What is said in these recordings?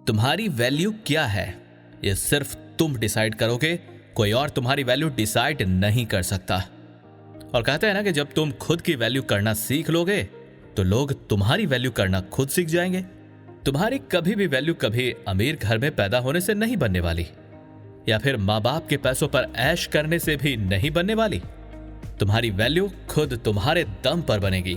तुम्हारी वैल्यू क्या है ये सिर्फ तुम डिसाइड करोगे, कोई और तुम्हारी वैल्यू डिसाइड नहीं कर सकता। और कहते हैं ना कि जब तुम खुद की वैल्यू करना सीख लोगे तो लोग तुम्हारी वैल्यू करना खुद सीख जाएंगे। तुम्हारी कभी भी वैल्यू कभी अमीर घर में पैदा होने से नहीं बनने वाली, या फिर माँ बाप के पैसों पर ऐश करने से भी नहीं बनने वाली। तुम्हारी वैल्यू खुद तुम्हारे दम पर बनेगी।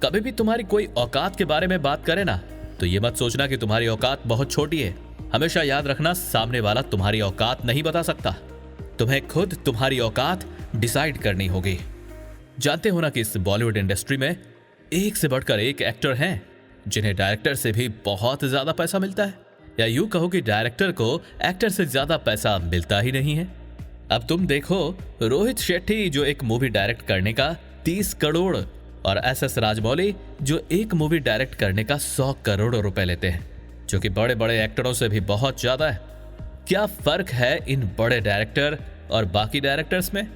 कभी भी तुम्हारी कोई औकात के बारे में बात करे ना तो ये मत सोचना कि तुम्हारी औकात बहुत छोटी है। हमेशा याद रखना, सामने वाला तुम्हारी औकात नहीं बता सकता। तुम्हें खुद तुम्हारी औकात डिसाइड करनी होगी। जानते हो ना कि इस बॉलीवुड इंडस्ट्री में एक से बढ़कर एक एक्टर हैं जिन्हें डायरेक्टर से भी बहुत ज्यादा पैसा मिलता है, या यूं कहो कि डायरेक्टर को एक्टर से ज्यादा पैसा मिलता ही नहीं है। अब तुम देखो, रोहित शेट्टी जो एक मूवी डायरेक्ट करने का 30 करोड़ और एस राजमौली जो एक मूवी डायरेक्ट करने का 100 करोड़ रुपए लेते हैं, जो कि बड़े बड़े एक्टरों से भी बहुत ज्यादा है। क्या फर्क है इन बड़े डायरेक्टर और बाकी डायरेक्टर्स में?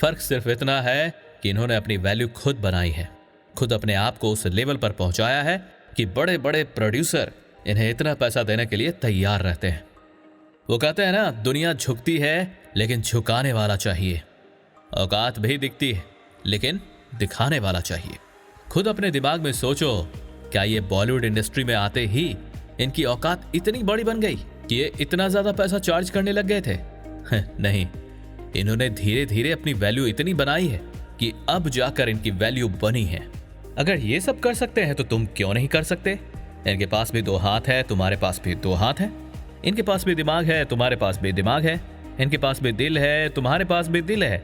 फर्क सिर्फ इतना है कि इन्होंने अपनी वैल्यू खुद बनाई है, खुद अपने आप को उस लेवल पर पहुंचाया है कि बड़े बड़े प्रोड्यूसर इन्हें इतना पैसा देने के लिए तैयार रहते हैं। वो कहते हैं ना, दुनिया झुकती है लेकिन झुकाने वाला चाहिए। औकात भी दिखती है लेकिन दिखाने वाला चाहिए। खुद अपने दिमाग में सोचो, क्या ये बॉलीवुड इंडस्ट्री में आते ही इनकी औकात इतनी बड़ी बन गई कि ये इतना ज्यादा पैसा चार्ज करने लग गए थे? नहीं, इन्होंने धीरे धीरे अपनी वैल्यू इतनी बनाई है कि अब जाकर इनकी वैल्यू बनी है। अगर ये सब कर सकते हैं तो तुम क्यों नहीं कर सकते? इनके पास भी 2 हाथ है, तुम्हारे पास भी 2 हाथ है। इनके पास भी दिमाग है, तुम्हारे पास भी दिमाग है। इनके पास भी दिल है, तुम्हारे पास भी दिल है।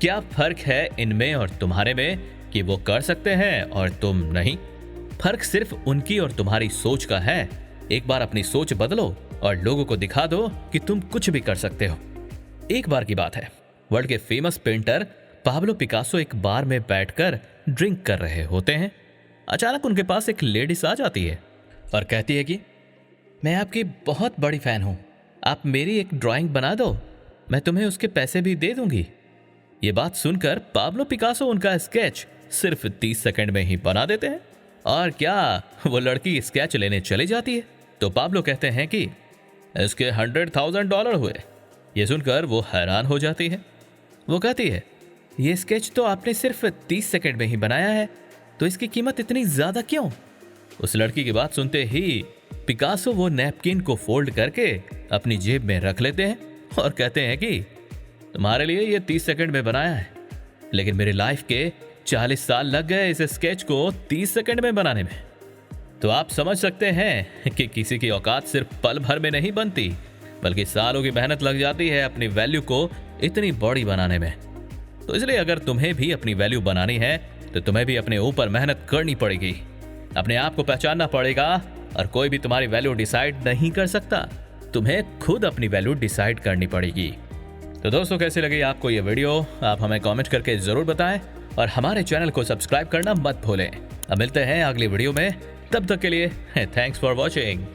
क्या फर्क है इनमें और तुम्हारे में कि वो कर सकते हैं और तुम नहीं? फर्क सिर्फ उनकी और तुम्हारी सोच का है। एक बार अपनी सोच बदलो और लोगों को दिखा दो कि तुम कुछ भी कर सकते हो। एक बार की बात है, वर्ल्ड के फेमस पेंटर पाब्लो पिकासो एक बार में बैठकर ड्रिंक कर रहे होते हैं। अचानक उनके पास एक लेडीज आ जाती है और कहती है कि मैं आपकी बहुत बड़ी फैन हूं, आप मेरी एक ड्राइंग बना दो, मैं तुम्हें उसके पैसे भी दे दूंगी। ये बात सुनकर पाब्लो पिकासो उनका स्केच सिर्फ 30 सेकंड में ही बना देते हैं। और क्या वो लड़की स्केच लेने चली जाती है तो पाब्लो कहते हैं कि इसके $100,000 हुए। ये सुनकर वो हैरान हो जाती है। वो कहती है, ये स्केच तो आपने सिर्फ 30 सेकंड में ही बनाया है, तो इसकी कीमत इतनी ज्यादा क्यों? उस लड़की की बात सुनते ही पिकासो वो नैपकिन को फोल्ड करके अपनी जेब में रख लेते हैं और कहते हैं कि तुम्हारे लिए ये 30 सेकंड में बनाया है, लेकिन मेरी लाइफ के 40 साल लग गए इस स्केच को 30 सेकंड में बनाने में। तो आप समझ सकते हैं कि किसी की औकात सिर्फ पल भर में नहीं बनती, बल्कि सालों की मेहनत लग जाती है अपनी वैल्यू को इतनी बड़ी बनाने में। तो इसलिए अगर तुम्हें भी अपनी वैल्यू बनानी है तो तुम्हें भी अपने ऊपर मेहनत करनी पड़ेगी, अपने आप को पहचानना पड़ेगा, और कोई भी तुम्हारी वैल्यू डिसाइड नहीं कर सकता। तुम्हें खुद अपनी वैल्यू डिसाइड करनी पड़ेगी। तो दोस्तों, कैसी लगी आपको ये वीडियो? आप हमें कमेंट करके जरूर बताएं और हमारे चैनल को सब्सक्राइब करना मत भूलें। अब मिलते हैं अगली वीडियो में, तब तक के लिए थैंक्स फॉर वॉचिंग।